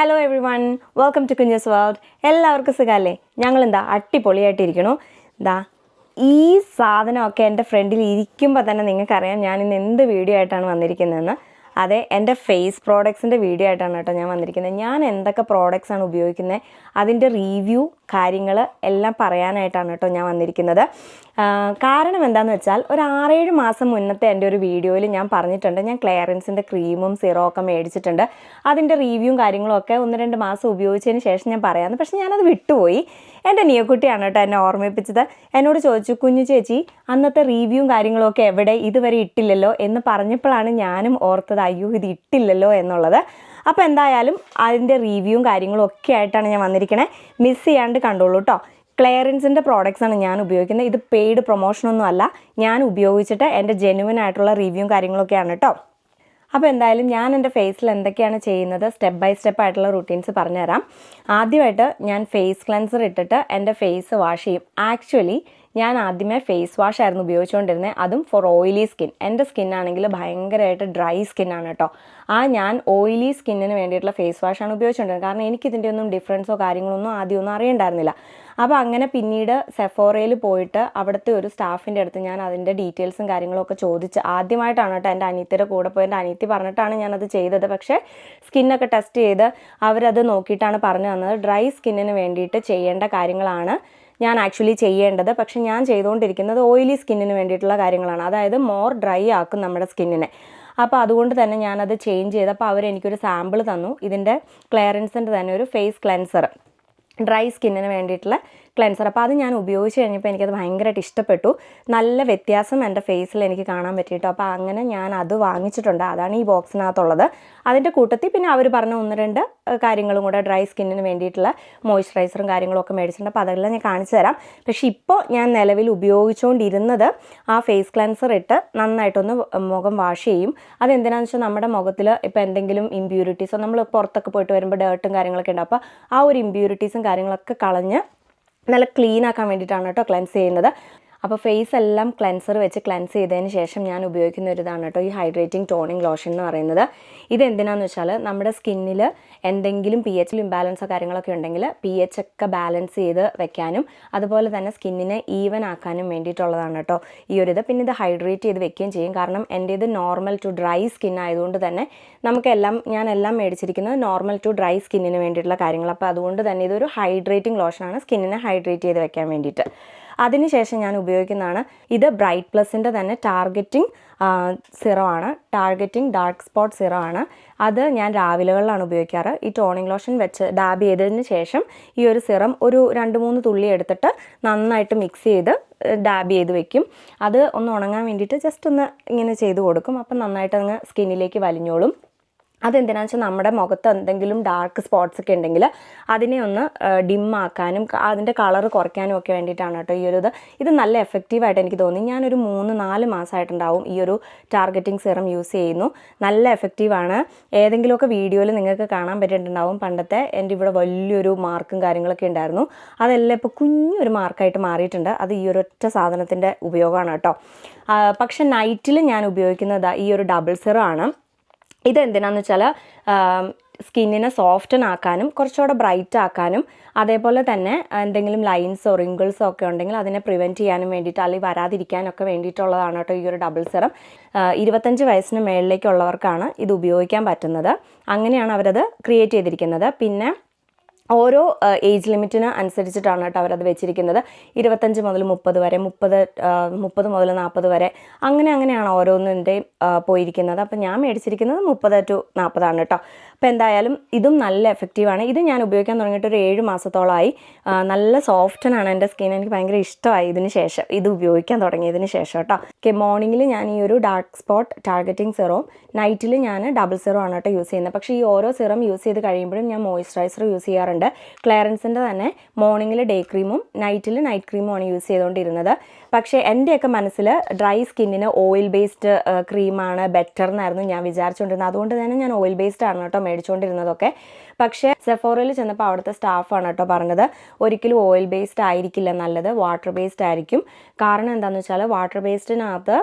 Hello everyone, welcome to Kunjus world. എല്ലാവർക്കും സുഖമല്ലേ? ഞങ്ങളെന്താ അടിപൊളിയായിട്ടിരിക്കണു. ഈ സാധനമൊക്കെ എൻ്റെ ഫ്രണ്ടിൽ ഇരിക്കുമ്പോൾ തന്നെ നിങ്ങൾക്കറിയാം ഞാൻ ഇന്ന് എന്ത് വീഡിയോ ആയിട്ടാണ് വന്നിരിക്കുന്നതെന്ന്. അതെ, എൻ്റെ ഫേസ് പ്രോഡക്ട്സിൻ്റെ വീഡിയോ ആയിട്ടാണ് കേട്ടോ ഞാൻ വന്നിരിക്കുന്നത്. ഞാൻ എന്തൊക്കെ പ്രോഡക്ട്സാണ് ഉപയോഗിക്കുന്നത്, അതിൻ്റെ റിവ്യൂ കാര്യങ്ങൾ എല്ലാം പറയാനായിട്ടാണ് കേട്ടോ ഞാൻ വന്നിരിക്കുന്നത്. കാരണം എന്താണെന്ന് വെച്ചാൽ ഒരു 6-7 മാസം മുന്നത്തെ എൻ്റെ ഒരു വീഡിയോയിൽ ഞാൻ പറഞ്ഞിട്ടുണ്ട്, ഞാൻ ക്ലിയറൻസിൻ്റെ ക്രീമും സിറവും ഒക്കെ മേടിച്ചിട്ടുണ്ട്. അതിൻ്റെ റിവ്യൂവും കാര്യങ്ങളും ഒക്കെ 1-2 മാസം ഉപയോഗിച്ചതിന് ശേഷം ഞാൻ പറയാമെന്ന്. പക്ഷേ ഞാനത് വിട്ടുപോയി. എൻ്റെ നിയക്കുട്ടിയാണ് കേട്ടോ എന്നെ ഓർമ്മിപ്പിച്ചത്. എന്നോട് ചോദിച്ചു, കുഞ്ഞു ചേച്ചി അന്നത്തെ റിവ്യൂവും കാര്യങ്ങളൊക്കെ എവിടെ, ഇതുവരെ ഇട്ടില്ലല്ലോ എന്ന് പറഞ്ഞപ്പോഴാണ് ഞാനും ഓർത്തത്, അയ്യോ ഇത് ഇട്ടില്ലല്ലോ എന്നുള്ളത്. അപ്പോൾ എന്തായാലും അതിൻ്റെ റിവ്യൂവും കാര്യങ്ങളും ഒക്കെ ആയിട്ടാണ് ഞാൻ വന്നിരിക്കണേ. മിസ് ചെയ്യാണ്ട് കണ്ടോളൂ കേട്ടോ. ക്ലിയറൻസിൻ്റെ പ്രോഡക്റ്റ്സാണ് ഞാൻ ഉപയോഗിക്കുന്നത്. ഇത് പെയ്ഡ് പ്രൊമോഷനൊന്നും അല്ല, ഞാൻ ഉപയോഗിച്ചിട്ട് എൻ്റെ ജെന്യുവൻ ആയിട്ടുള്ള റിവ്യൂവും കാര്യങ്ങളൊക്കെയാണ് കേട്ടോ. അപ്പോൾ എന്തായാലും ഞാൻ എൻ്റെ ഫേസിൽ എന്തൊക്കെയാണ് ചെയ്യുന്നത് സ്റ്റെപ്പ് ബൈ സ്റ്റെപ്പ് ആയിട്ടുള്ള റുട്ടീൻസ് പറഞ്ഞുതരാം. ആദ്യമായിട്ട് ഞാൻ ഫേസ് ക്ലെൻസർ ഇട്ടിട്ട് എൻ്റെ ഫേസ് വാഷ് ചെയ്യും. ആക്ച്വലി ഞാൻ ആദ്യമേ ഫേസ് വാഷ് ആയിരുന്നു ഉപയോഗിച്ചുകൊണ്ടിരുന്നത്, അതും ഫോർ ഓയിലി സ്കിൻ. എൻ്റെ സ്കിന്നാണെങ്കിൽ ഭയങ്കരമായിട്ട് ഡ്രൈ സ്കിന്നാണ് കേട്ടോ. ഞാൻ ഓയിലി സ്കിന്നിന് വേണ്ടിയിട്ടുള്ള ഫേസ് വാഷാണ് ഉപയോഗിച്ചുകൊണ്ടിരുന്നത്. കാരണം എനിക്കിതിൻ്റെ ഒന്നും ഡിഫറൻസോ കാര്യങ്ങളൊന്നും ആദ്യമൊന്നും അറിയണ്ടായിരുന്നില്ല. അപ്പോൾ അങ്ങനെ പിന്നീട് സെഫോറയിൽ പോയിട്ട് അവിടുത്തെ ഒരു സ്റ്റാഫിൻ്റെ അടുത്ത് ഞാൻ അതിൻ്റെ ഡീറ്റെയിൽസും കാര്യങ്ങളൊക്കെ ചോദിച്ച്, ആദ്യമായിട്ടാണ് കേട്ടോ എൻ്റെ അനിയത്തിയുടെ കൂടെ പോയി എൻ്റെ അനിയത്തി പറഞ്ഞിട്ടാണ് ഞാനത് ചെയ്തത്. പക്ഷേ സ്കിന്നൊക്കെ ടെസ്റ്റ് ചെയ്ത് അവരത് നോക്കിയിട്ടാണ് പറഞ്ഞു തന്നത് ഡ്രൈ സ്കിന്നിന് വേണ്ടിയിട്ട് ചെയ്യേണ്ട കാര്യങ്ങളാണ് ഞാൻ ആക്ച്വലി ചെയ്യേണ്ടത്. പക്ഷെ ഞാൻ ചെയ്തുകൊണ്ടിരിക്കുന്നത് ഓയിലി സ്കിന്നിന് വേണ്ടിയിട്ടുള്ള കാര്യങ്ങളാണ്. അതായത് മോർ ഡ്രൈ ആക്കും നമ്മുടെ സ്കിന്നിനെ. അപ്പോൾ അതുകൊണ്ട് തന്നെ ഞാനത് ചേഞ്ച് ചെയ്തപ്പോൾ അവരെനിക്കൊരു സാമ്പിൾ തന്നു. ഇതിൻ്റെ ക്ലിയറൻസിൻ്റെ തന്നെ ഒരു ഫേസ് ക്ലെൻസർ, ഡ്രൈ സ്കിന്നിന് വേണ്ടിയിട്ടുള്ള ക്ലെൻസർ. അപ്പോൾ അത് ഞാൻ ഉപയോഗിച്ച് കഴിഞ്ഞപ്പോൾ എനിക്കത് ഭയങ്കരമായിട്ട് ഇഷ്ടപ്പെട്ടു. നല്ല വ്യത്യാസം എൻ്റെ ഫേസിൽ എനിക്ക് കാണാൻ പറ്റിയിട്ടോ. അപ്പോൾ അങ്ങനെ ഞാൻ അത് വാങ്ങിച്ചിട്ടുണ്ട്. അതാണ് ഈ ബോക്സിനകത്തുള്ളത്. അതിൻ്റെ കൂട്ടത്തിൽ പിന്നെ അവർ പറഞ്ഞ 1-2 കാര്യങ്ങളും കൂടെ ഡ്രൈ സ്കിന്നിന് വേണ്ടിയിട്ടുള്ള മോയ്സ്ചറൈസറും കാര്യങ്ങളൊക്കെ മേടിച്ചിട്ടുണ്ട്. അപ്പോൾ അതെല്ലാം ഞാൻ കാണിച്ചു തരാം. പക്ഷേ ഇപ്പോൾ ഞാൻ നിലവിൽ ഉപയോഗിച്ചുകൊണ്ടിരുന്നത് ആ ഫേസ് ക്ലെൻസർ ഇട്ട് നന്നായിട്ടൊന്ന് മുഖം വാഷ് ചെയ്യും. അതെന്തിനാണെന്ന് വെച്ചാൽ നമ്മുടെ മുഖത്തിൽ ഇപ്പോൾ എന്തെങ്കിലും ഇമ്പ്യൂരിറ്റീസോ, നമ്മൾ പുറത്തൊക്കെ പോയിട്ട് വരുമ്പോൾ ഡേർട്ടും കാര്യങ്ങളൊക്കെ ഉണ്ട്. അപ്പോൾ ആ ഒരു ഇമ്പ്യൂരിറ്റീസും കാര്യങ്ങളൊക്കെ കളഞ്ഞ് നല്ല ക്ലീൻ ആക്കാൻ വേണ്ടിയിട്ടാണ് കേട്ടോ ക്ലെൻസ് ചെയ്യുന്നത്. അപ്പോൾ ഫേസ് എല്ലാം ക്ലെൻസർ വെച്ച് ക്ലെൻസ് ചെയ്തതിന് ശേഷം ഞാൻ ഉപയോഗിക്കുന്ന ഒരു ഇതാണ് കേട്ടോ ഈ ഹൈഡ്രേറ്റിംഗ് ടോണിങ് ലോഷൻ എന്ന് പറയുന്നത്. ഇതെന്തിനാണെന്ന് വെച്ചാൽ നമ്മുടെ സ്കിന്നിൽ എന്തെങ്കിലും pH ഇംബാലൻസോ കാര്യങ്ങളൊക്കെ ഉണ്ടെങ്കിൽ pH ഒക്കെ ബാലൻസ് ചെയ്ത് വെക്കാനും അതുപോലെ തന്നെ സ്കിന്നിനെ ഈവൻ ആക്കാനും വേണ്ടിയിട്ടുള്ളതാണ് കേട്ടോ ഈ ഒരു ഇത്. പിന്നെ ഇത് ഹൈഡ്രേറ്റ് ചെയ്ത് വെക്കുകയും ചെയ്യും. കാരണം എൻ്റെ ഇത് നോർമൽ ടു ഡ്രൈ സ്കിൻ ആയതുകൊണ്ട് തന്നെ ഞാനെല്ലാം മേടിച്ചിരിക്കുന്നത് നോർമൽ ടു ഡ്രൈ സ്കിന്നിന് വേണ്ടിയിട്ടുള്ള കാര്യങ്ങൾ. അപ്പോൾ അതുകൊണ്ട് തന്നെ ഇതൊരു ഹൈഡ്രേറ്റിംഗ് ലോഷനാണ്, സ്കിന്നിനെ ഹൈഡ്രേറ്റ് ചെയ്ത് വെക്കാൻ വേണ്ടിയിട്ട്. അതിനുശേഷം ഞാൻ ഉപയോഗിക്കുന്നതാണ് ഇത് ബ്രൈറ്റ് പ്ലസിൻ്റെ തന്നെ ടാർഗറ്റിംഗ് സിറമാണ്, ടാർഗറ്റിംഗ് ഡാർക്ക് സ്പോട്ട് സിറമാണ്. അത് ഞാൻ രാവിലെകളിലാണ് ഉപയോഗിക്കാറ്. ഈ ടോണിംഗ് ലോഷൻ വെച്ച് ഡാബ് ചെയ്തതിന് ശേഷം ഈ ഒരു സിറം ഒരു 2-3 തുള്ളി എടുത്തിട്ട് നന്നായിട്ട് മിക്സ് ചെയ്ത് ഡാബ് ചെയ്ത് വെക്കും. അത് ഒന്ന് ഉണങ്ങാൻ വേണ്ടിയിട്ട് ജസ്റ്റ് ഒന്ന് ഇങ്ങനെ ചെയ്ത് കൊടുക്കും. അപ്പം നന്നായിട്ട് അങ്ങ് സ്കിന്നിലേക്ക് വലിഞ്ഞോളും. അതെന്തിനാണെന്ന് വെച്ചാൽ നമ്മുടെ മുഖത്ത് എന്തെങ്കിലും ഡാർക്ക് സ്പോട്ട്സ് ഒക്കെ ഉണ്ടെങ്കിൽ അതിനെ ഒന്ന് ഡിമ്മാക്കാനും അതിൻ്റെ കളർ കുറയ്ക്കാനും ഒക്കെ വേണ്ടിയിട്ടാണ് കേട്ടോ ഈ ഒരു ഇത് നല്ല എഫക്റ്റീവായിട്ട് എനിക്ക് തോന്നി. ഞാനൊരു 3-4 മാസമായിട്ടുണ്ടാവും ഈ ഒരു ടാർഗറ്റിംഗ് സിറം യൂസ് ചെയ്യുന്നു. നല്ല എഫക്റ്റീവാണ്. ഏതെങ്കിലുമൊക്കെ വീഡിയോയിൽ നിങ്ങൾക്ക് കാണാൻ പറ്റിയിട്ടുണ്ടാവും, പണ്ടത്തെ എൻ്റെ ഇവിടെ വലിയൊരു മാർക്കും കാര്യങ്ങളൊക്കെ ഉണ്ടായിരുന്നു. അതെല്ലാം ഇപ്പോൾ കുഞ്ഞൊരു മാർക്കായിട്ട് മാറിയിട്ടുണ്ട്. അത് ഈ ഒരു ഒറ്റ സാധനത്തിൻ്റെ ഉപയോഗമാണ് കേട്ടോ. പക്ഷെ നൈറ്റിൽ ഞാൻ ഉപയോഗിക്കുന്നത് ഈ ഒരു ഡബിൾ സിറം ആണ്. ഇതെന്തിനാണെന്ന് വെച്ചാൽ സ്കിന്നിനെ സോഫ്റ്റൻ ആക്കാനും കുറച്ചുകൂടെ ബ്രൈറ്റ് ആക്കാനും അതേപോലെ തന്നെ എന്തെങ്കിലും ലൈൻസോ റിങ്കിൾസോ ഒക്കെ ഉണ്ടെങ്കിൽ അതിനെ പ്രിവെൻറ്റ് ചെയ്യാനും വേണ്ടിയിട്ട് അല്ലെങ്കിൽ വരാതിരിക്കാനൊക്കെ വേണ്ടിയിട്ടുള്ളതാണ് കേട്ടോ ഈ ഒരു ഡബിൾ സിറം. 25 വയസ്സിന് മേളിലേക്കുള്ളവർക്കാണ് ഇത് ഉപയോഗിക്കാൻ പറ്റുന്നത്. അങ്ങനെയാണ് അവരത് ക്രിയേറ്റ് ചെയ്തിരിക്കുന്നത്. പിന്നെ ഓരോ ഏജ് ലിമിറ്റിന് അനുസരിച്ചിട്ടാണ് കേട്ടോ അവരത് വെച്ചിരിക്കുന്നത്. 25 മുതൽ 30 വരെ, 30 മുതൽ 40 വരെ, അങ്ങനെയാണ് ഓരോന്നിൻ്റെയും പോയിരിക്കുന്നത്. അപ്പോൾ ഞാൻ മേടിച്ചിരിക്കുന്നത് 30 to 40 കേട്ടോ. അപ്പോൾ എന്തായാലും ഇതും നല്ല എഫക്റ്റീവാണ്. ഇത് ഞാൻ ഉപയോഗിക്കാൻ തുടങ്ങിയിട്ട് ഒരു 7 മാസത്തോളമായി. നല്ല സോഫ്റ്റനാണ് എൻ്റെ സ്കിൻ. എനിക്ക് ഭയങ്കര ഇഷ്ടമായി ഇതിന് ശേഷം, ഇത് ഉപയോഗിക്കാൻ തുടങ്ങിയതിന് ശേഷം കേട്ടോ. മോർണിംഗിൽ ഞാൻ ഈ ഒരു ഡാർക്ക് സ്പോട്ട് ടാർഗറ്റിംഗ് സിറവും നൈറ്റിൽ ഞാൻ ഡബിൾ സിറം ആണ് കേട്ടോ യൂസ് ചെയ്യുന്നത്. പക്ഷേ ഈ ഓരോ സിറം യൂസ് ചെയ്ത് കഴിയുമ്പോഴും ഞാൻ മോയ്സ്ചറൈസർ യൂസ് ചെയ്യാറുണ്ട്. ക്ലിയറൻസിൻ്റെ തന്നെ മോർണിംഗിൽ ഡേ ക്രീമും നൈറ്റിൽ നൈറ്റ് ക്രീമുമാണ് യൂസ് ചെയ്തുകൊണ്ടിരുന്നത്. പക്ഷേ എൻ്റെയൊക്കെ മനസ്സിൽ ഡ്രൈ സ്കിന്നിന് ഓയിൽ ബേസ്ഡ് ക്രീമാണ് ബെറ്റർ എന്നായിരുന്നു ഞാൻ വിചാരിച്ചുകൊണ്ടിരുന്നത്. അതുകൊണ്ട് തന്നെ ഞാൻ ഓയിൽ ബേസ്ഡ് ആണ് കേട്ടോ മേടിച്ചുകൊണ്ടിരുന്നതൊക്കെ. പക്ഷേ സെഫോറയിൽ ചെന്നപ്പോൾ അവിടുത്തെ സ്റ്റാഫാണ് കേട്ടോ പറഞ്ഞത് ഒരിക്കലും ഓയിൽ ബേസ്ഡ് ആയിരിക്കില്ല നല്ലത്, വാട്ടർ ബേസ്ഡ് ആയിരിക്കും. കാരണം എന്താണെന്ന് വെച്ചാൽ വാട്ടർ ബേസ്ഡിനകത്ത്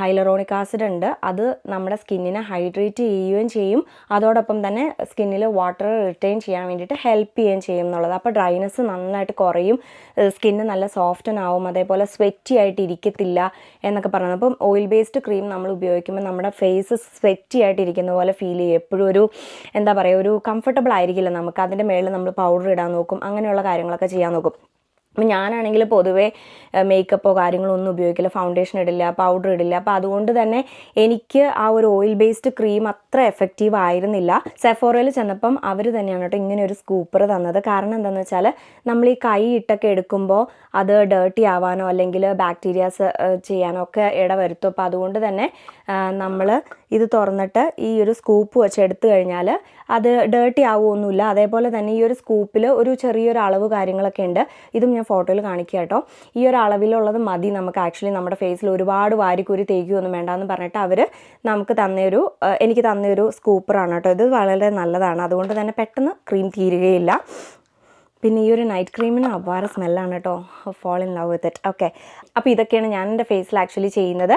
ഹൈലറോണിക് ആസിഡ് ഉണ്ട്. അത് നമ്മുടെ സ്കിന്നിനെ ഹൈഡ്രേറ്റ് ചെയ്യുകയും ചെയ്യും, അതോടൊപ്പം തന്നെ സ്കിന്നിൽ വാട്ടർ റിട്ടേൺ ചെയ്യാൻ വേണ്ടിയിട്ട് ഹെൽപ്പ് ചെയ്യുകയും ചെയ്യും എന്നുള്ളത്. അപ്പോൾ ഡ്രൈനെസ് നന്നായിട്ട് കുറയും, സ്കിന്ന് നല്ല സോഫ്റ്റൻ ആവും, അതേപോലെ സ്വെറ്റി ആയിട്ട് ഇരിക്കത്തില്ല എന്നൊക്കെ പറയുന്നത്. അപ്പം ഓയിൽ ബേസ്ഡ് ക്രീം നമ്മൾ ഉപയോഗിക്കുമ്പോൾ നമ്മുടെ ഫേസ് സ്വെറ്റി ആയിട്ട് ഇരിക്കുന്ന പോലെ ഫീൽ ചെയ്യും. എപ്പോഴും ഒരു എന്താ പറയുക, ഒരു കംഫർട്ടബിൾ ആയിരിക്കില്ല നമുക്ക്. അതിൻ്റെ മേളിൽ നമ്മൾ പൗഡർ ഇടാൻ നോക്കും, അങ്ങനെയുള്ള കാര്യങ്ങളൊക്കെ ചെയ്യാൻ നോക്കും. അപ്പം ഞാനാണെങ്കിൽ പൊതുവേ മേക്കപ്പോ കാര്യങ്ങളോ ഒന്നും ഉപയോഗിക്കില്ല, ഫൗണ്ടേഷൻ ഇടില്ല, പൗഡർ ഇടില്ല. അപ്പോൾ അതുകൊണ്ട് തന്നെ എനിക്ക് ആ ഒരു ഓയിൽ ബേസ്ഡ് ക്രീം അത്ര എഫക്റ്റീവ് ആയിരുന്നില്ല. സെഫോറയിൽ ചെന്നപ്പം അവർ തന്നെയാണ് കേട്ടോ ഇങ്ങനെ ഒരു സ്കൂപ്പർ തന്നത്. കാരണം എന്താണെന്ന് വെച്ചാൽ നമ്മൾ ഈ കൈ ഇട്ടൊക്കെ എടുക്കുമ്പോൾ അത് ഡേർട്ടി ആവാനോ അല്ലെങ്കിൽ ബാക്ടീരിയാസ് ചെയ്യാനോ ഒക്കെ ഇടവരുത്തും. അപ്പോൾ അതുകൊണ്ട് തന്നെ നമ്മൾ ഇത് തുറന്നിട്ട് ഈ ഒരു സ്കൂപ്പ് വെച്ച് എടുത്തു കഴിഞ്ഞാൽ അത് ഡേർട്ടി ആവുമൊന്നുമില്ല. അതേപോലെ തന്നെ ഈ ഒരു സ്കൂപ്പിൽ ഒരു ചെറിയൊരു അളവ് കാര്യങ്ങളൊക്കെ ഉണ്ട്. ഇതും ഞാൻ ഫോട്ടോയിൽ കാണിക്കുക കേട്ടോ. ഈ ഒരു അളവിലുള്ളത് മതി നമുക്ക് ആക്ച്വലി നമ്മുടെ ഫേസിൽ ഒരുപാട് വാരിക്കൂരി തേക്കുകയൊന്നും വേണ്ടെന്ന് പറഞ്ഞിട്ട് അവർ നമുക്ക് എനിക്ക് തന്നൊരു സ്കൂപ്പറാണ് കേട്ടോ. ഇത് വളരെ നല്ലതാണ്, അതുകൊണ്ട് തന്നെ പെട്ടെന്ന് ക്രീം തീരുകയില്ല. പിന്നെ ഈ ഒരു നൈറ്റ് ക്രീമിന് അപാര സ്മെല്ലാണ് കേട്ടോ. Fall in love with it. Okay, അപ്പോൾ ഇതൊക്കെയാണ് ഞാൻ എൻ്റെ ഫേസിൽ ആക്ച്വലി ചെയ്യുന്നത്.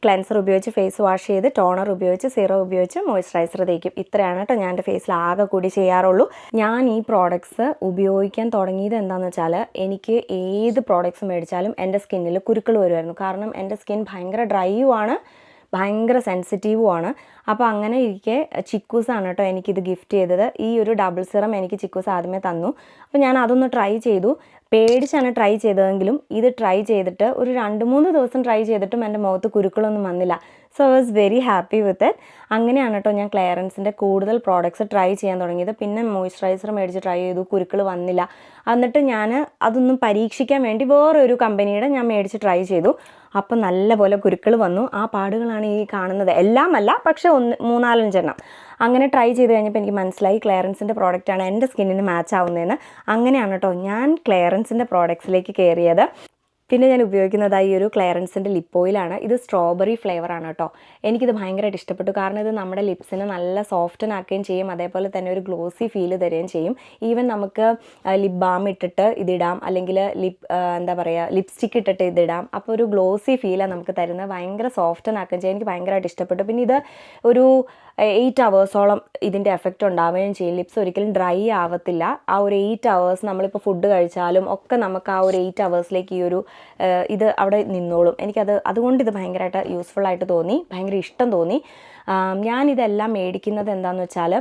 ക്ലെൻസർ ഉപയോഗിച്ച് ഫേസ് വാഷ് ചെയ്ത്, ടോണർ ഉപയോഗിച്ച്, സീറം ഉപയോഗിച്ച് മോയ്സ്ചറൈസർ തേക്കും. ഇത്രയാണ് കേട്ടോ ഞാൻ എൻ്റെ ഫേസിൽ ആകെ കൂടി ചെയ്യാറുള്ളൂ. ഞാൻ ഈ പ്രോഡക്ട്സ് ഉപയോഗിക്കാൻ തുടങ്ങിയത് എന്താണെന്ന് വെച്ചാൽ എനിക്ക് ഏത് പ്രോഡക്ട്സ് മേടിച്ചാലും എൻ്റെ സ്കിന്നിൽ കുരുക്കൾ വരുമായിരുന്നു. കാരണം എൻ്റെ സ്കിൻ ഭയങ്കര ഡ്രൈയുമാണ്, ഭയങ്കര സെൻസിറ്റീവുമാണ്. അപ്പോൾ അങ്ങനെ ഇരിക്കെ ചിക്കൂസാണ് കേട്ടോ എനിക്കിത് ഗിഫ്റ്റ് ചെയ്തത്. ഈ ഒരു ഡബിൾ സിറം എനിക്ക് ചിക്കൂസ് ആദ്യമേ തന്നു. അപ്പോൾ ഞാൻ അതൊന്ന് ട്രൈ ചെയ്തു. പേടിച്ചാണ് ട്രൈ ചെയ്തതെങ്കിലും ഇത് ട്രൈ ചെയ്തിട്ട് ഒരു 2-3 ദിവസം ട്രൈ ചെയ്തിട്ടും എൻ്റെ മുഖത്ത് കുരുക്കളൊന്നും വന്നില്ല. So I was very happy with it. അങ്ങനെയാണ് കേട്ടോ ഞാൻ ക്ലെയറൻസിൻ്റെ കൂടുതൽ പ്രോഡക്ട്സ് ട്രൈ ചെയ്യാൻ തുടങ്ങിയത്. പിന്നെ മോയ്സ്ചറൈസർ മേടിച്ച് ട്രൈ ചെയ്തു, കുരുക്കൾ വന്നില്ല. എന്നിട്ട് ഞാൻ അതൊന്നും പരീക്ഷിക്കാൻ വേണ്ടി വേറൊരു കമ്പനിയുടെ ഞാൻ മേടിച്ച് ട്രൈ ചെയ്തു. അപ്പം നല്ലപോലെ കുരുക്കൾ വന്നു. ആ പാടുകളാണ് ഈ കാണുന്നത്. എല്ലാമല്ല, പക്ഷേ 3-4 എണ്ണം. അങ്ങനെ ട്രൈ ചെയ്ത് കഴിഞ്ഞപ്പോൾ എനിക്ക് മനസ്സിലായി ക്ലെയറൻസിൻ്റെ പ്രോഡക്റ്റാണ് എൻ്റെ സ്കിന്നിന് മാച്ച് ആവുന്നതെന്ന്. അങ്ങനെയാണ് കേട്ടോ ഞാൻ ക്ലെയറൻസിൻ്റെ പ്രോഡക്ട്സിലേക്ക് കയറിയത്. പിന്നെ ഞാൻ ഉപയോഗിക്കുന്നത് ഈ ഒരു ക്ലെയറൻസിൻ്റെ ലിപ്പ് ഓയിലാണ്. ഇത് സ്ട്രോബെറി ഫ്ലേവറാണ് കേട്ടോ. എനിക്കിത് ഭയങ്കരമായിട്ട് ഇഷ്ടപ്പെട്ടു. കാരണം ഇത് നമ്മുടെ ലിപ്സിനെ നല്ല സോഫ്റ്റൻ ആക്കുകയും ചെയ്യും, അതേപോലെ തന്നെ ഒരു ഗ്ലോസി ഫീല് തരുകയും ചെയ്യും. ഈവൻ നമുക്ക് ലിപ് ബാം ഇട്ടിട്ട് ഇതിടാം, അല്ലെങ്കിൽ ലിപ്സ്റ്റിക്ക് ഇട്ടിട്ട് ഇതിടാം. അപ്പോൾ ഒരു ഗ്ലോസി ഫീലാണ് നമുക്ക് തരുന്നത്, ഭയങ്കര സോഫ്റ്റൻ ആക്കുകയും ചെയ്യും. എനിക്ക് ഭയങ്കരമായിട്ട് ഇഷ്ടപ്പെട്ടു. പിന്നെ ഇത് ഒരു 8 hours ഇതിൻ്റെ എഫക്റ്റ് ഉണ്ടാവുകയും ചെയ്യും. ലിപ്സ് ഒരിക്കലും ഡ്രൈ ആവത്തില്ല. ആ ഒരു 8 hours നമ്മളിപ്പോൾ ഫുഡ് കഴിച്ചാലും ഒക്കെ നമുക്ക് ആ ഒരു 8 hours ഈ ഒരു ഇത് അവിടെ നിന്നോളും. അതുകൊണ്ട് ഇത് ഭയങ്കരമായിട്ട് യൂസ്ഫുൾ ആയിട്ട് തോന്നി, ഭയങ്കര ഇഷ്ടം തോന്നി. ഞാനിതെല്ലാം മേടിക്കുന്നത് എന്താണെന്ന് വെച്ചാൽ,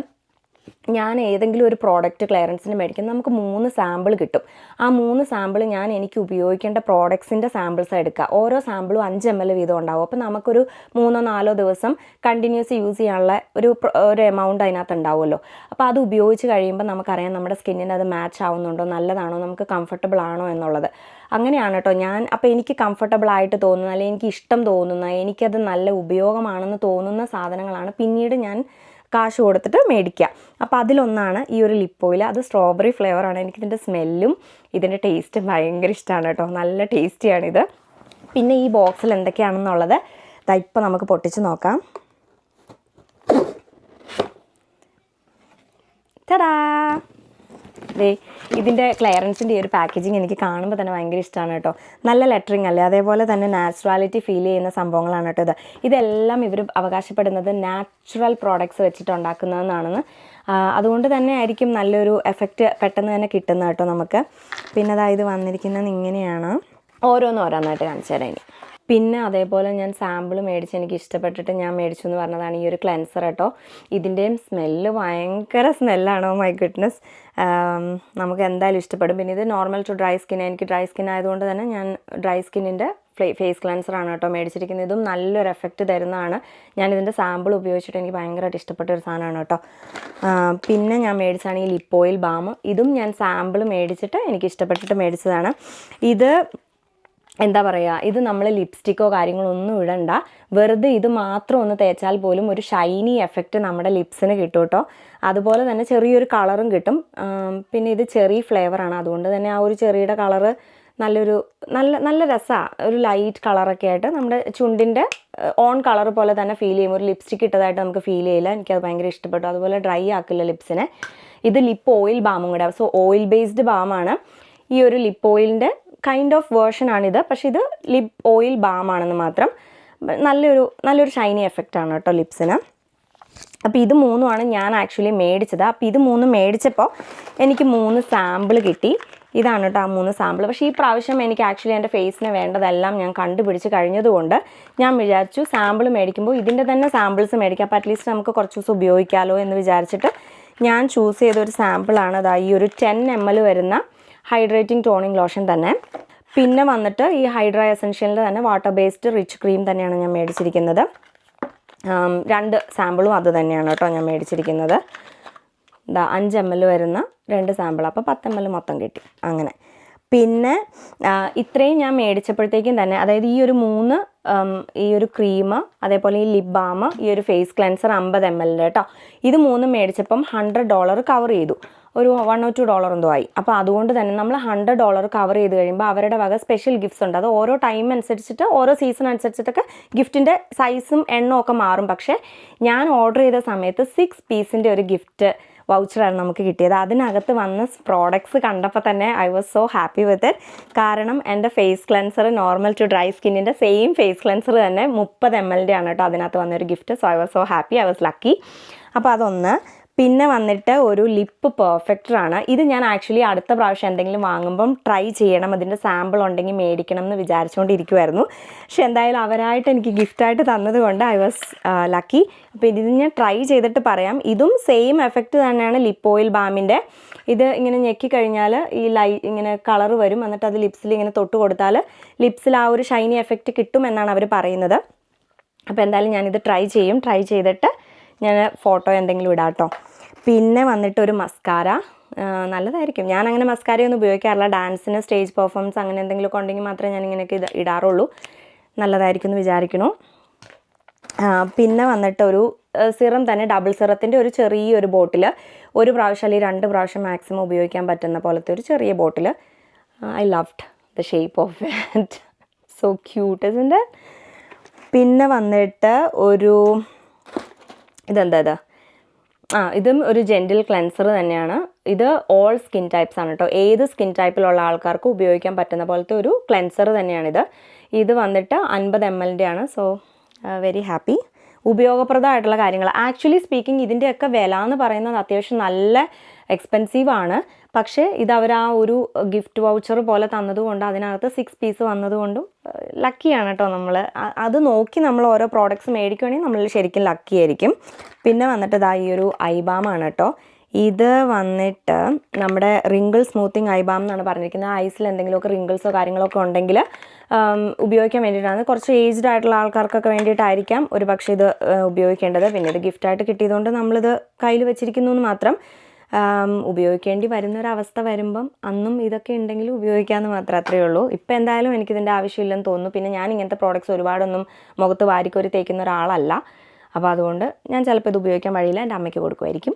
ഞാൻ ഏതെങ്കിലും ഒരു പ്രോഡക്റ്റ് ക്ലിയറൻസിന് മേടിക്കും, നമുക്ക് 3 സാമ്പിൾ കിട്ടും. ആ 3 സാമ്പിൾ എനിക്ക് ഉപയോഗിക്കേണ്ട പ്രോഡക്ട്സിൻ്റെ സാമ്പിൾസ് എടുക്കുക. ഓരോ സാമ്പിളും 5 ml വീതം ഉണ്ടാവും. അപ്പോൾ നമുക്കൊരു 3-4 ദിവസം കണ്ടിന്യൂസ് യൂസ് ചെയ്യാനുള്ള ഒരു എമൗണ്ട് അതിനകത്ത് ഉണ്ടാവുമല്ലോ. അപ്പോൾ അത് ഉപയോഗിച്ച് കഴിയുമ്പോൾ നമുക്കറിയാം നമ്മുടെ സ്കിന്നിന് അത് മാച്ച് ആവുന്നുണ്ടോ, നല്ലതാണോ, നമുക്ക് കംഫർട്ടബിൾ ആണോ എന്നുള്ളത്. അങ്ങനെയാണ് കേട്ടോ അപ്പോൾ എനിക്ക് കംഫർട്ടബിൾ ആയിട്ട് തോന്നുന്ന, അല്ലെങ്കിൽ എനിക്ക് ഇഷ്ടം തോന്നുന്ന, എനിക്കത് നല്ല ഉപയോഗമാണെന്ന് തോന്നുന്ന സാധനങ്ങളാണ് പിന്നീട് ഞാൻ കാശ് കൊടുത്തിട്ട് മേടിക്കുക. അപ്പോൾ അതിലൊന്നാണ് ഈ ഒരു ലിപ്പ് ഓയിൽ. അത് സ്ട്രോബെറി ഫ്ലേവറാണ്. എനിക്കിതിൻ്റെ സ്മെല്ലും ഇതിൻ്റെ ടേസ്റ്റും ഭയങ്കര ഇഷ്ടമാണ് കേട്ടോ. നല്ല ടേസ്റ്റിയാണിത്. പിന്നെ ഈ ബോക്സിൽ എന്തൊക്കെയാണെന്നുള്ളത് ഇപ്പോൾ നമുക്ക് പൊട്ടിച്ച് നോക്കാം. ടടാ, ഇതിൻ്റെ ക്ലിയറൻസിൻ്റെ ഈ ഒരു പാക്കേജിങ് എനിക്ക് കാണുമ്പോൾ തന്നെ ഭയങ്കര ഇഷ്ടമാണ് കേട്ടോ. നല്ല ലെറ്ററിങ് അല്ലേ, അതേപോലെ തന്നെ നാച്ചുറാലിറ്റി ഫീൽ ചെയ്യുന്ന സംഭവങ്ങളാണ് കേട്ടോ ഇതെല്ലാം ഇവർ അവകാശപ്പെടുന്നത് നാച്ചുറൽ പ്രോഡക്ട്സ് വെച്ചിട്ട് ഉണ്ടാക്കുന്നതെന്നാണെന്ന്. അതുകൊണ്ട് തന്നെ ആയിരിക്കും നല്ലൊരു എഫക്റ്റ് പെട്ടെന്ന് തന്നെ കിട്ടുന്നത് കേട്ടോ നമുക്ക്. പിന്നെ അതായത് വന്നിരിക്കുന്നത് ഇങ്ങനെയാണ്. ഓരോന്നായിട്ട് കാണിച്ചു തരാം ഇനി. പിന്നെ അതേപോലെ ഞാൻ സാമ്പിൾ മേടിച്ച് എനിക്ക് ഇഷ്ടപ്പെട്ടിട്ട് ഞാൻ മേടിച്ചു എന്ന് പറഞ്ഞതാണ് ഈ ഒരു ക്ലെൻസർ കേട്ടോ. ഇതിൻ്റെയും സ്മെല്ല് ഭയങ്കര സ്മെല്ലാണോ, മൈ ഗുഡ്നസ്. നമുക്ക് എന്തായാലും ഇഷ്ടപ്പെടും. പിന്നെ ഇത് നോർമൽ ടു ഡ്രൈ സ്കിൻ, എനിക്ക് ഡ്രൈ സ്കിൻ ആയതുകൊണ്ട് തന്നെ ഞാൻ ഡ്രൈ സ്കിന്നിൻ്റെ ഫേസ് ക്ലെൻസറാണ് കേട്ടോ മേടിച്ചിരിക്കുന്നത്. ഇതും നല്ലൊരു എഫക്റ്റ് തരുന്നതാണ്. ഞാനിതിൻ്റെ സാമ്പിൾ ഉപയോഗിച്ചിട്ട് എനിക്ക് ഭയങ്കരമായിട്ട് ഇഷ്ടപ്പെട്ട ഒരു സാധനമാണ് കേട്ടോ. പിന്നെ ഞാൻ മേടിച്ചതാണ് ഈ ലിപ്പ് ഓയിൽ ബാം. ഇതും ഞാൻ സാമ്പിൾ മേടിച്ചിട്ട് എനിക്ക് ഇഷ്ടപ്പെട്ടിട്ട് മേടിച്ചതാണ്. ഇത് എന്താ പറയുക, ഇത് നമ്മൾ ലിപ്സ്റ്റിക്കോ കാര്യങ്ങളോ ഒന്നും ഇടണ്ട, വെറുതെ ഇത് മാത്രം ഒന്ന് തേച്ചാൽ പോലും ഒരു ഷൈനി എഫക്റ്റ് നമ്മുടെ ലിപ്സിന് കിട്ടും കേട്ടോ. അതുപോലെ തന്നെ ചെറിയൊരു കളറും കിട്ടും. പിന്നെ ഇത് ചെറി ഫ്ലേവറാണ്, അതുകൊണ്ട് തന്നെ ആ ഒരു ചെറിയുടെ കളറ് നല്ല രസമാണ്, ഒരു ലൈറ്റ് കളറൊക്കെ ആയിട്ട് നമ്മുടെ ചുണ്ടിൻ്റെ ഓൺ കളർ പോലെ തന്നെ ഫീൽ ചെയ്യും. ഒരു ലിപ്സ്റ്റിക് ഇട്ടതായിട്ട് നമുക്ക് ഫീൽ ചെയ്യില്ല. എനിക്കത് ഭയങ്കര ഇഷ്ടപ്പെട്ടു. അതുപോലെ ഡ്രൈ ആക്കില്ല ലിപ്സിനെ. ഇത് ലിപ്പ് ഓയിൽ ബാമും കൂടെ, സോ ഓയിൽ ബേസ്ഡ് ബാമാണ്. ഈ ഒരു ലിപ്പ് ഓയിലിൻ്റെ കൈൻഡ് ഓഫ് വേർഷനാണിത്, പക്ഷേ ഇത് ലിപ്പ് ഓയിൽ ബാമാണെന്ന് മാത്രം. നല്ലൊരു ഷൈനി എഫക്റ്റാണ് കേട്ടോ ലിപ്സിന്. അപ്പോൾ ഇത് മൂന്നുമാണ് ഞാൻ ആക്ച്വലി മേടിച്ചത്. അപ്പോൾ ഇത് മൂന്നും മേടിച്ചപ്പോൾ എനിക്ക് 3 സാമ്പിൾ കിട്ടി. ഇതാണ് കേട്ടോ ആ 3 സാമ്പിൾ. പക്ഷേ ഈ പ്രാവശ്യം എനിക്ക് ആക്ച്വലി എൻ്റെ ഫേസിന് വേണ്ടതെല്ലാം ഞാൻ കണ്ടുപിടിച്ച് കഴിഞ്ഞതുകൊണ്ട് ഞാൻ വിചാരിച്ചു സാമ്പിൾ മേടിക്കുമ്പോൾ ഇതിൻ്റെ തന്നെ സാമ്പിൾസ് മേടിക്കാം. അപ്പോൾ അറ്റ്ലീസ്റ്റ് നമുക്ക് കുറച്ച് ദിവസം ഉപയോഗിക്കാമല്ലോ എന്ന് വിചാരിച്ചിട്ട് ഞാൻ ചൂസ് ചെയ്തൊരു സാമ്പിളാണ് അതാ ഈ ഒരു 10 ml വരുന്ന ഹൈഡ്രേറ്റിംഗ് ടോണിങ് ലോഷൻ തന്നെ. പിന്നെ വന്നിട്ട് ഈ ഹൈഡ്ര എസൻഷ്യലിൻ്റെ തന്നെ വാട്ടർ ബേസ്ഡ് റിച്ച് ക്രീം തന്നെയാണ് ഞാൻ മേടിച്ചിരിക്കുന്നത്. 2 സാമ്പിളും അത് തന്നെയാണ് കേട്ടോ ഞാൻ മേടിച്ചിരിക്കുന്നത്. 5 ml വരുന്ന 2 സാമ്പിൾ, അപ്പോൾ 10 ml മൊത്തം കിട്ടി അങ്ങനെ. പിന്നെ ഇത്രയും ഞാൻ മേടിച്ചപ്പോഴത്തേക്കും തന്നെ, അതായത് ഈ ഒരു 3 ഈ ഒരു ക്രീം, അതേപോലെ ഈ ലിപ് ബാം, ഈ ഒരു ഫേസ് ക്ലെൻസർ 50 ml കേട്ടോ, ഇത് 3 മേടിച്ചപ്പം $100 കവർ ചെയ്തു. ഒരു $1 or $2 എന്തോ ആയി. അപ്പോൾ അതുകൊണ്ട് തന്നെ നമ്മൾ $100 കവർ ചെയ്ത് കഴിയുമ്പോൾ അവരുടെ വക സ്പെഷ്യൽ ഗിഫ്റ്റ്സ് ഉണ്ട്. അത് ഓരോ ടൈം അനുസരിച്ചിട്ട്, ഓരോ സീസൺ അനുസരിച്ചിട്ടൊക്കെ ഗിഫ്റ്റിൻ്റെ സൈസും എണ്ണവും ഒക്കെ മാറും. പക്ഷേ ഞാൻ ഓർഡർ ചെയ്ത സമയത്ത് 6 പീസിൻ്റെ ഒരു ഗിഫ്റ്റ് വൗച്ചറാണ് നമുക്ക് കിട്ടിയത്. അതിനകത്ത് വന്ന പ്രോഡക്ട്സ് കണ്ടപ്പോൾ തന്നെ I was so happy with it. കാരണം എൻ്റെ face cleanser normal to dry സ്കിന്നിൻ്റെ സെയിം ഫേസ് ക്ലെൻസർ തന്നെ 30 ml ആണ് കേട്ടോ അതിനകത്ത് വന്നൊരു gift. So I was so happy, I was lucky. അപ്പോൾ അതൊന്ന്. പിന്നെ വന്നിട്ട് ഒരു ലിപ്പ് പെർഫെക്റ്ററാണ്. ഇത് ഞാൻ ആക്ച്വലി അടുത്ത പ്രാവശ്യം എന്തെങ്കിലും വാങ്ങുമ്പം ട്രൈ ചെയ്യണം, അതിൻ്റെ സാമ്പിൾ ഉണ്ടെങ്കിൽ മേടിക്കണം എന്ന് വിചാരിച്ചുകൊണ്ടിരിക്കുമായിരുന്നു. പക്ഷെ എന്തായാലും അവരായിട്ട് എനിക്ക് ഗിഫ്റ്റായിട്ട് തന്നത് കൊണ്ട് ഐ വാസ് ലക്കി. അപ്പോൾ ഇത് ഞാൻ ട്രൈ ചെയ്തിട്ട് പറയാം. ഇതും സെയിം എഫക്റ്റ് തന്നെയാണ് ലിപ്പ് ഓയിൽ ബാമിൻ്റെ. ഇത് ഇങ്ങനെ ഞെക്കി കഴിഞ്ഞാൽ ഈ ഇങ്ങനെ കളർ വരും, എന്നിട്ട് അത് ലിപ്സിൽ ഇങ്ങനെ തൊട്ട് കൊടുത്താൽ ലിപ്സിൽ ആ ഒരു ഷൈനി എഫക്റ്റ് കിട്ടും എന്നാണ് അവർ പറയുന്നത്. അപ്പോൾ എന്തായാലും ഞാനിത് ട്രൈ ചെയ്തിട്ട് ഞാൻ ഫോട്ടോ എന്തെങ്കിലും ഇടാം കേട്ടോ. പിന്നെ വന്നിട്ട് ഒരു മസ്കാര നല്ലതായിരിക്കും. ഞാൻ അങ്ങനെ മസ്കാരയൊന്നും ഉപയോഗിക്കാറില്ല. ഡാൻസിന്, സ്റ്റേജ് പെർഫോമൻസ് അങ്ങനെ എന്തെങ്കിലുമൊക്കെ ഉണ്ടെങ്കിൽ മാത്രമേ ഞാൻ ഇങ്ങനെയൊക്കെ ഇടാറുള്ളൂ. നല്ലതായിരിക്കും എന്ന് വിചാരിക്കണു. പിന്നെ വന്നിട്ട് ഒരു സിറം തന്നെ, ഡബിൾ സിറത്തിൻ്റെ ഒരു ചെറിയൊരു ബോട്ടിൽ, ഒരു പ്രാവശ്യം അല്ലെങ്കിൽ 2 പ്രാവശ്യം മാക്സിമം ഉപയോഗിക്കാൻ പറ്റുന്ന പോലത്തെ ഒരു ചെറിയ bottle. I loved the shape of it, so cute isn't it. പിന്നെ വന്നിട്ട് ഒരു ഇതും ഒരു ജെൻറ്റിൽ ക്ലെൻസർ തന്നെയാണ്. ഇത് ഓൾ സ്കിൻ ടൈപ്സ് ആണ് കേട്ടോ. ഏത് സ്കിൻ ടൈപ്പിലുള്ള ആൾക്കാർക്ക് ഉപയോഗിക്കാൻ പറ്റുന്ന പോലത്തെ ഒരു ക്ലെൻസർ തന്നെയാണിത്. ഇത് വന്നിട്ട് 50 ml ആണ്. So very happy. ഉപയോഗപ്രദമായിട്ടുള്ള കാര്യങ്ങൾ. ആക്ച്വലി സ്പീക്കിംഗ് ഇതിൻ്റെയൊക്കെ വില എന്ന് പറയുന്നത് അത്യാവശ്യം നല്ല എക്സ്പെൻസീവാണ്. പക്ഷേ ഇതവർ ആ ഒരു ഗിഫ്റ്റ് വൗച്ചർ പോലെ തന്നതുകൊണ്ട് അതിനകത്ത് 6 പീസ് വന്നതുകൊണ്ടും ലക്കിയാണ് കേട്ടോ നമ്മൾ. അത് നോക്കി നമ്മൾ ഓരോ പ്രോഡക്റ്റ്സ് മേടിക്കുകയാണെങ്കിൽ നമ്മൾ ശരിക്കും ലക്കി ആയിരിക്കും. പിന്നെ വന്നിട്ട് ഈ ഒരു ഐബാമാണ് കേട്ടോ. ഇത് വന്നിട്ട് നമ്മുടെ റിങ്കിൾ സ്മൂത്തിങ് ഐബാം എന്നാണ് പറഞ്ഞിരിക്കുന്നത്. ഐസിൽ എന്തെങ്കിലുമൊക്കെ റിങ്കിൾസോ കാര്യങ്ങളൊക്കെ ഉണ്ടെങ്കിൽ ഉപയോഗിക്കാൻ വേണ്ടിയിട്ടാണ്. കുറച്ച് ഏജ്ഡ് ആയിട്ടുള്ള ആൾക്കാർക്കൊക്കെ വേണ്ടിയിട്ടായിരിക്കാം ഒരു പക്ഷേ ഇത് ഉപയോഗിക്കേണ്ടത്. പിന്നെ ഇത് ഗിഫ്റ്റായിട്ട് കിട്ടിയതുകൊണ്ട് നമ്മളിത് കയ്യിൽ വെച്ചിരിക്കുന്നു എന്ന് മാത്രം. ഉപയോഗിക്കേണ്ടി വരുന്നൊരവസ്ഥ വരുമ്പം അന്നും ഇതൊക്കെ ഉണ്ടെങ്കിൽ ഉപയോഗിക്കാമെന്ന് മാത്രമേ അത്രയേ ഉള്ളൂ. ഇപ്പം എന്തായാലും എനിക്കിതിൻ്റെ ആവശ്യമില്ലെന്ന് തോന്നുന്നു. പിന്നെ ഞാൻ ഇങ്ങനത്തെ പ്രോഡക്റ്റ്സ് ഒരുപാടൊന്നും മുഖത്ത് വാരിക്കോരി തേക്കുന്ന ഒരാളല്ല. അപ്പോൾ അതുകൊണ്ട് ഞാൻ ചിലപ്പോൾ ഇത് ഉപയോഗിക്കാൻ വഴിയില്ല, എൻ്റെ അമ്മയ്ക്ക് കൊടുക്കുമായിരിക്കും.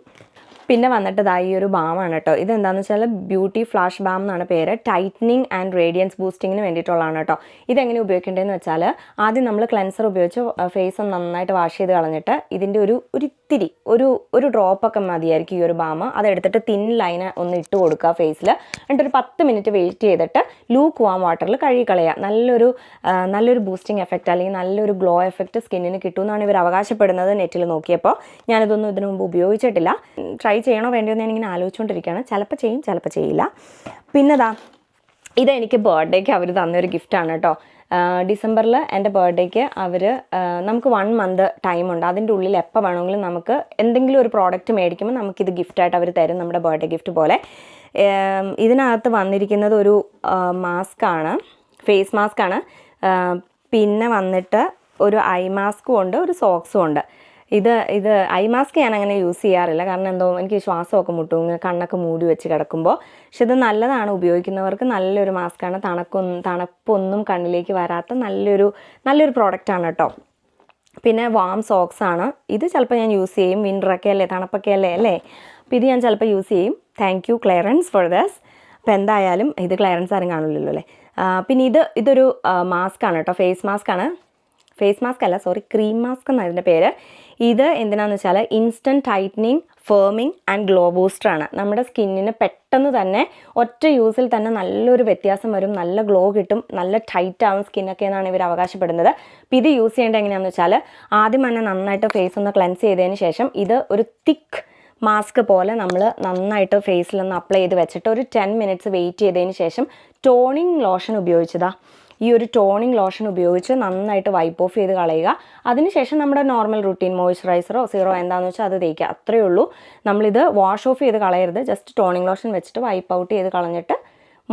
പിന്നെ വന്നിട്ട് ഈ ഒരു ബാമാണ് കേട്ടോ. ഇതെന്താണെന്ന് വെച്ചാൽ ബ്യൂട്ടി ഫ്ലാഷ് ബാം എന്നാണ് പേര്. ടൈറ്റനിങ് ആൻഡ് റേഡിയൻസ് ബൂസ്റ്റിങ്ങിന് വേണ്ടിയിട്ടുള്ളതാണ് കേട്ടോ. ഇതെങ്ങനെ ഉപയോഗിക്കേണ്ടതെന്ന് വെച്ചാൽ ആദ്യം നമ്മൾ ക്ലെൻസർ ഉപയോഗിച്ച് ഫേസ് ഒന്ന് നന്നായിട്ട് വാഷ് ചെയ്ത് കളഞ്ഞിട്ട് ഇതിൻ്റെ ഇത്തിരി ഒരു ഡ്രോപ്പൊക്കെ മതിയായിരിക്കും ഈ ഒരു ബാം. അതെടുത്തിട്ട് തിൻ ലൈന് ഒന്ന് ഇട്ട് കൊടുക്കുക ഫേസിൽ. എന്നിട്ടൊരു 10 മിനിറ്റ് വെയിറ്റ് ചെയ്തിട്ട് ലൂക്ക് വാം വാട്ടറിൽ കഴുകി കളയുക. നല്ലൊരു ബൂസ്റ്റിംഗ് എഫക്റ്റ് അല്ലെങ്കിൽ നല്ലൊരു ഗ്ലോ എഫക്റ്റ് സ്കിന്നിന് കിട്ടുമെന്നാണ് ഇവർ അവകാശപ്പെടുന്നത് നെറ്റിൽ നോക്കിയപ്പോൾ. ഞാനിതൊന്നും ഇതിനു മുമ്പ് ഉപയോഗിച്ചിട്ടില്ല. ട്രൈ ചെയ്യണോ വേണ്ടിയോ എന്ന് ഞാനിങ്ങനെ ആലോചിച്ചുകൊണ്ടിരിക്കുകയാണ്. ചിലപ്പോൾ ചെയ്യും, ചിലപ്പോൾ ചെയ്യില്ല. പിന്നെ ഇതെനിക്ക് ബർത്ത്ഡേക്ക് അവർ തന്നൊരു ഗിഫ്റ്റാണ് കേട്ടോ. ഡിസംബറിൽ എൻ്റെ ബർത്ത്ഡേക്ക് അവർ നമുക്ക് 1 മന്ത് ടൈമുണ്ട്. അതിൻ്റെ ഉള്ളിൽ എപ്പോൾ വേണമെങ്കിലും നമുക്ക് എന്തെങ്കിലും ഒരു പ്രോഡക്റ്റ് മേടിക്കുമ്പോൾ നമുക്കിത് ഗിഫ്റ്റായിട്ട് അവർ തരും, നമ്മുടെ ബർത്ത്ഡേ ഗിഫ്റ്റ് പോലെ. ഇതിനകത്ത് വന്നിരിക്കുന്നത് ഒരു മാസ്കാണ്, ഫേസ് മാസ്കാണ്. പിന്നെ വന്നിട്ട് ഒരു ഐ മാസ്കും ഉണ്ട്, ഒരു സോക്സും ഉണ്ട്. ഇത് ഐ മാസ്ക് ഞാൻ അങ്ങനെ യൂസ് ചെയ്യാറില്ല. കാരണം എന്തോ എനിക്ക് ശ്വാസമൊക്കെ മുട്ടും, ഇങ്ങനെ കണ്ണൊക്കെ മൂടി വെച്ച് കിടക്കുമ്പോൾ. പക്ഷെ ഇത് നല്ലതാണ്, ഉപയോഗിക്കുന്നവർക്ക് നല്ലൊരു മാസ്കാണ്. തണുപ്പൊന്നും കണ്ണിലേക്ക് വരാത്ത നല്ലൊരു പ്രോഡക്റ്റാണ് കേട്ടോ. പിന്നെ വാം സോക്സ് ആണ്. ഇത് ചിലപ്പോൾ ഞാൻ യൂസ് ചെയ്യും. വിൻ്ററൊക്കെ അല്ലേ, തണുപ്പൊക്കെ അല്ലേ. അപ്പോൾ ഇത് ഞാൻ ചിലപ്പോൾ യൂസ് ചെയ്യും. Thank you clearance four thus. അപ്പോൾ എന്തായാലും ഇത് ക്ലിയറൻസ് ആരും കാണില്ലല്ലോ അല്ലേ. പിന്നെ ഇതൊരു മാസ്കാണ് കേട്ടോ, ഫേസ് മാസ്ക് അല്ല, സോറി, ക്രീം മാസ്ക് എന്നാണ് ഇതിൻ്റെ പേര്. ഇത് എന്തിനാന്ന് വെച്ചാൽ ഇൻസ്റ്റൻറ്റ് ടൈറ്റനിങ്, ഫേമിങ് ആൻഡ് ഗ്ലോ ബൂസ്റ്ററാണ്. നമ്മുടെ സ്കിന്നിന് പെട്ടെന്ന് തന്നെ ഒറ്റ യൂസിൽ തന്നെ നല്ലൊരു വ്യത്യാസം വരും, നല്ല ഗ്ലോ കിട്ടും, നല്ല ടൈറ്റ് ആവും സ്കിന്നൊക്കെ എന്നാണ് ഇവർ അവകാശപ്പെടുന്നത്. അപ്പോൾ ഇത് യൂസ് ചെയ്യേണ്ടത് എങ്ങനെയാണെന്ന് വെച്ചാൽ ആദ്യം തന്നെ നന്നായിട്ട് ഫേസ് ഒന്ന് ക്ലെൻസ് ചെയ്തതിന് ശേഷം ഇത് ഒരു തിക്ക് മാസ്ക് പോലെ നമ്മൾ നന്നായിട്ട് ഫേസിലൊന്ന് അപ്ലൈ ചെയ്ത് വെച്ചിട്ട് ഒരു 10 മിനിറ്റ്സ് വെയിറ്റ് ചെയ്തതിന് ശേഷം ടോണിങ് ലോഷൻ ഈ ഒരു ടോണിങ് ലോഷൻ ഉപയോഗിച്ച് നന്നായിട്ട് വൈപ്പ് ഓഫ് ചെയ്ത് കളയുക. അതിനുശേഷം നമ്മുടെ നോർമൽ റുട്ടീൻ മോയ്സ്ചറൈസറോ സീറോ എന്താണെന്ന് വെച്ചാൽ അത് തേക്കുക, അത്രയേ ഉള്ളൂ. നമ്മളിത് വാഷ് ഓഫ് ചെയ്ത് കളയരുത്, ജസ്റ്റ് ടോണിങ് ലോഷൻ വെച്ചിട്ട് വൈപ്പ് ഔട്ട് ചെയ്ത് കളഞ്ഞിട്ട്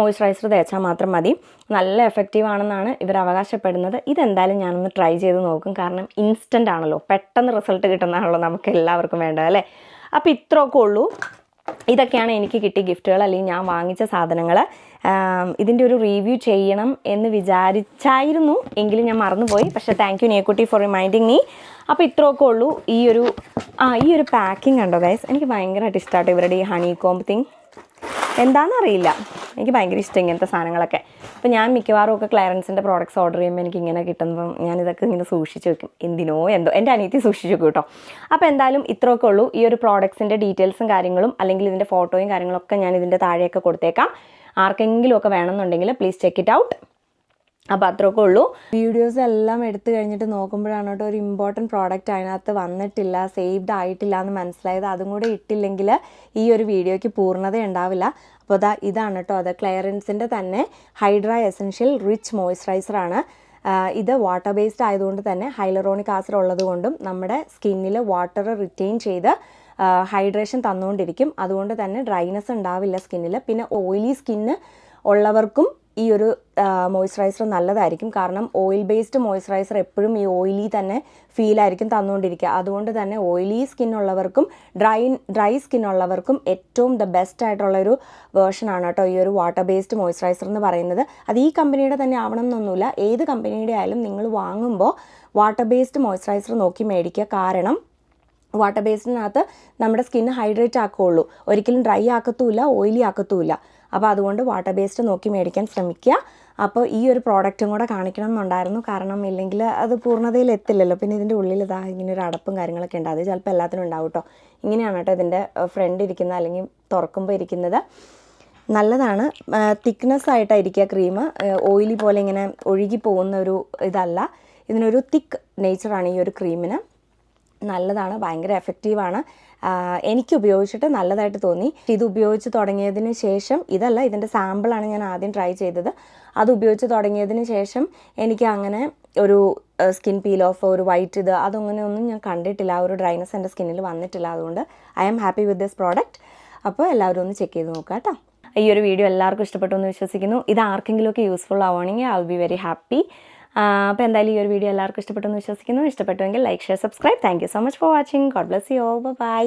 മോയ്സ്ചറൈസർ തേച്ചാൽ മാത്രം മതി. നല്ല എഫക്റ്റീവ് ആണെന്നാണ് ഇവർ അവകാശപ്പെടുന്നത്. ഇതെന്തായാലും ഞാനൊന്ന് ട്രൈ ചെയ്ത് നോക്കും, കാരണം ഇൻസ്റ്റൻ്റ് ആണല്ലോ, പെട്ടെന്ന് റിസൾട്ട് കിട്ടുന്നതാണല്ലോ നമുക്ക് എല്ലാവർക്കും വേണ്ടത് അല്ലേ. അപ്പോൾ ഇത്രയൊക്കെ ഉള്ളൂ. ഇതൊക്കെയാണ് എനിക്ക് കിട്ടിയ ഗിഫ്റ്റുകൾ, അല്ലെങ്കിൽ ഞാൻ വാങ്ങിച്ച സാധനങ്ങൾ. ഇതിൻ്റെ ഒരു റിവ്യൂ ചെയ്യണം എന്ന് വിചാരിച്ചായിരുന്നു, എങ്കിലും ഞാൻ മറന്നുപോയി. പക്ഷേ താങ്ക് യു നിയക്കുട്ടി ഫോർ റിമൈൻഡിങ് മീ. അപ്പോൾ ഇത്രയൊക്കെ ഉള്ളൂ. ഈ ഒരു പാക്കിംഗ് കണ്ടോ ഗൈസ്, എനിക്ക് ഭയങ്കരമായിട്ട് ഇഷ്ടമാട്ടോ ഇവരുടെ ഈ ഹണി കോംബ് തിങ്. എന്താണെന്നറിയില്ല, എനിക്ക് ഭയങ്കര ഇഷ്ടം ഇങ്ങനത്തെ സാധനങ്ങളൊക്കെ. അപ്പോൾ ഞാൻ മിക്കവാറും ഒക്കെ ക്ലയറൻസിൻ്റെ പ്രോഡക്റ്റ്സ് ഓർഡർ ചെയ്യുമ്പോൾ എനിക്ക് ഇങ്ങനെ കിട്ടുമ്പം ഞാനിതൊക്കെ ഇങ്ങനെ സൂക്ഷിച്ച് വെക്കും, എന്തിനോ എന്തോ. എൻ്റെ അനിയത്തി സൂക്ഷിച്ച് വെക്കും കേട്ടോ. അപ്പോൾ എന്തായാലും ഇത്രയൊക്കെ ഉള്ളൂ. ഈ ഒരു പ്രോഡക്ട്സിൻ്റെ ഡീറ്റെയിൽസും കാര്യങ്ങളും അല്ലെങ്കിൽ ഇതിൻ്റെ ഫോട്ടോയും കാര്യങ്ങളൊക്കെ ഞാൻ ഇതിൻ്റെ താഴെയൊക്കെ കൊടുത്തേക്കാം. ആർക്കെങ്കിലും ഒക്കെ വേണമെന്നുണ്ടെങ്കിൽ പ്ലീസ് ചെക്ക് ഇറ്റ് ഔട്ട്. അപ്പോൾ അത്രയൊക്കെ ഉള്ളൂ. വീഡിയോസ് എല്ലാം എടുത്തു കഴിഞ്ഞിട്ട് നോക്കുമ്പോഴാണ് കേട്ടോ ഒരു ഇമ്പോർട്ടൻറ്റ് പ്രോഡക്റ്റ് അതിനകത്ത് വന്നിട്ടില്ല, സേവ്ഡ് ആയിട്ടില്ല എന്ന് മനസ്സിലായത്. അതും കൂടെ ഇട്ടില്ലെങ്കിൽ ഈ ഒരു വീഡിയോയ്ക്ക് പൂർണ്ണത ഉണ്ടാവില്ല. അപ്പോൾ ഇതാണ് കേട്ടോ അത്, ക്ലയറൻസിൻ്റെ തന്നെ ഹൈഡ്ര എസൻഷ്യൽ റിച്ച് മോയ്സ്ചറൈസറാണ്. ഇത് വാട്ടർ ബേസ്ഡ് ആയതുകൊണ്ട് തന്നെ ഹൈലറോണിക് ആസിഡ് ഉള്ളത് കൊണ്ടും നമ്മുടെ സ്കിന്നിൽ വാട്ടർ റിറ്റെയിൻ ചെയ്ത് ഹൈഡ്രേഷൻ തന്നുകൊണ്ടിരിക്കും. അതുകൊണ്ട് തന്നെ ഡ്രൈനെസ് ഉണ്ടാവില്ല സ്കിന്നിൽ. പിന്നെ ഓയിലി സ്കിന്ന് ഉള്ളവർക്കും ഈ ഒരു മോയ്സ്ചറൈസർ നല്ലതായിരിക്കും, കാരണം ഓയിൽ ബേസ്ഡ് മോയ്സ്ചറൈസർ എപ്പോഴും ഈ ഓയിലി തന്നെ ഫീലായിരിക്കും തന്നുകൊണ്ടിരിക്കുക. അതുകൊണ്ട് തന്നെ ഓയിലി സ്കിന്നുള്ളവർക്കും ഡ്രൈ സ്കിന്നുള്ളവർക്കും ഏറ്റവും ബെസ്റ്റ് ആയിട്ടുള്ളൊരു വേർഷനാണ് കേട്ടോ ഈ ഒരു വാട്ടർ ബേസ്ഡ് മോയ്സ്ചറൈസർ എന്ന് പറയുന്നത്. അത് ഈ കമ്പനിയുടെ തന്നെ ആവണം എന്നൊന്നുമില്ല, ഏത് കമ്പനിയുടെ ആയാലും നിങ്ങൾ വാങ്ങുമ്പോൾ വാട്ടർ ബേസ്ഡ് മോയ്സ്ചറൈസർ നോക്കി മേടിക്കുക. കാരണം വാട്ടർ ബേസ്ഡിനകത്ത് നമ്മുടെ സ്കിന്ന് ഹൈഡ്രേറ്റ് ആക്കുകയുള്ളൂ, ഒരിക്കലും ഡ്രൈ ആക്കത്തുമില്ല, ഓയിലി ആക്കത്തുമില്ല. അപ്പോൾ അതുകൊണ്ട് വാട്ടർ ബേസ്ഡ് നോക്കി മേടിക്കാൻ ശ്രമിക്കുക. അപ്പോൾ ഈ ഒരു പ്രോഡക്റ്റും കൂടെ കാണിക്കണം എന്നുണ്ടായിരുന്നു, കാരണം ഇല്ലെങ്കിൽ അത് പൂർണ്ണതയിൽ എത്തില്ലല്ലോ. പിന്നെ ഇതിൻ്റെ ഉള്ളിൽ ഇങ്ങനെ ഒരു അടപ്പും കാര്യങ്ങളൊക്കെ ഉണ്ട്, അത് ചിലപ്പോൾ എല്ലാത്തിനും ഉണ്ടാവും കേട്ടോ. ഇങ്ങനെയാണ് കേട്ടോ ഇതിൻ്റെ ഫ്രണ്ട് ഇരിക്കുന്നത്, അല്ലെങ്കിൽ തുറക്കുമ്പോൾ ഇരിക്കുന്നത്. നല്ലതാണ്, തിക്നെസ് ആയിട്ടായിരിക്കുക ക്രീം, ഓയിലി പോലെ ഇങ്ങനെ ഒഴുകി പോകുന്ന ഒരു ഇതല്ല. ഇതിനൊരു തിക്ക് നേച്ചറാണ് ഈ ഒരു ക്രീമിന്. നല്ലതാണ്, ഭയങ്കര എഫക്റ്റീവാണ്. എനിക്ക് ഉപയോഗിച്ചിട്ട് നല്ലതായിട്ട് തോന്നി. ഇത് ഉപയോഗിച്ച് തുടങ്ങിയതിന് ശേഷം, ഇതല്ല ഇതിൻ്റെ സാമ്പിളാണ് ഞാൻ ആദ്യം ട്രൈ ചെയ്തത്, അത് ഉപയോഗിച്ച് തുടങ്ങിയതിന് ശേഷം എനിക്ക് അങ്ങനെ ഒരു സ്കിൻ പീൽ ഓഫ്, ഒരു വൈറ്റ് അതങ്ങനെയൊന്നും ഞാൻ കണ്ടിട്ടില്ല, ആ ഒരു ഡ്രൈനസ് എൻ്റെ സ്കിന്നിൽ വന്നിട്ടില്ല. അതുകൊണ്ട് I am happy with this product. അപ്പോൾ എല്ലാവരും ഒന്ന് ചെക്ക് ചെയ്ത് നോക്കാം കേട്ടോ. ഈ ഒരു വീഡിയോ എല്ലാവർക്കും ഇഷ്ടപ്പെട്ടു എന്ന് വിശ്വസിക്കുന്നു. ഇത് ആർക്കെങ്കിലുമൊക്കെ യൂസ്ഫുൾ ആവുകയാണെങ്കിൽ I will be very happy. അപ്പോൾ എന്തായാലും ഈ ഒരു വീഡിയോ എല്ലാവർക്കും ഇഷ്ടപ്പെട്ടെന്ന് വിശ്വസിക്കുന്നു. ഇഷ്ടപ്പെട്ടുവെങ്കിൽ like, share, subscribe. Thank you so much for watching. God bless you all. By.